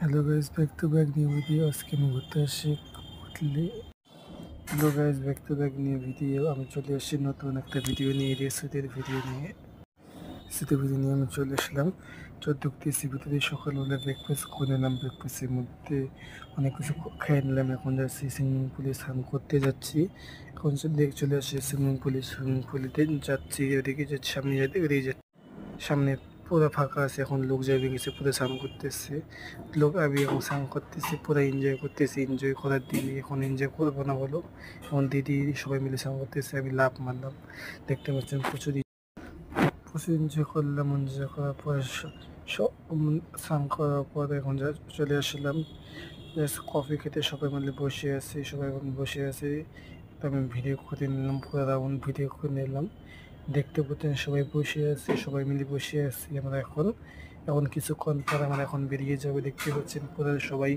Hello guys, back to back new video. আজকে আমি ঘুরতে আসছি Kutli. Hello guys, back to back new video. আমি চলে আসছি নতুন একটা ভিডিও নিয়ে, রেসিপির ভিডিও নিয়ে। রেসিপির ভিডিও নিয়ে আমি চলে আসলাম 14 ভিতরে। সকালবেলা ব্রেকফাস্ট করে নিলাম। ব্রেকফাস্টের মধ্যে অনেক কিছু খেয়ে নিলাম। এখন যাচ্ছি সুইমিং পুলে স্নান করতে যাচ্ছি। এখন চলে আসছি সুইমিং পুলেতে যাচ্ছি। ওদিকে যাচ্ছি, সামনে ওদিকে যাচ্ছি। সামনে পুরো ফাঁকা আছে, এখন লোক যাবে গেছে, পুরো স্নান করতেছে লোক। আমি এখন স্নান করতেছি, পুরো এনজয় করতেছি। এনজয় করার দিনে এখন এনজয় করবো না বলো? এখন দিদি সবাই মিলে স্নান করতেছে, আমি লাভ মারলাম। দেখতে পাচ্ছেন প্রচুর প্রচুর এনজয় করলাম। এনজয় করার পর সব স্নান করার পর এখন চলে আসলাম জাস্ট কফি খেতে। সবাই মিলে বসে আছি, সবাই এখন বসে আছি। তো আমি ভিডিও করে নিলাম, পুরো রাউন্ড ভিডিও করে নিলাম। দেখতে পাচ্ছেন সবাই বসে আছে, সবাই মিলে বসে আছি আমরা। এখন কিছুক্ষণ পর আমরা এখন বেরিয়ে যাবো। দেখতে পাচ্ছেন পুরো সবাই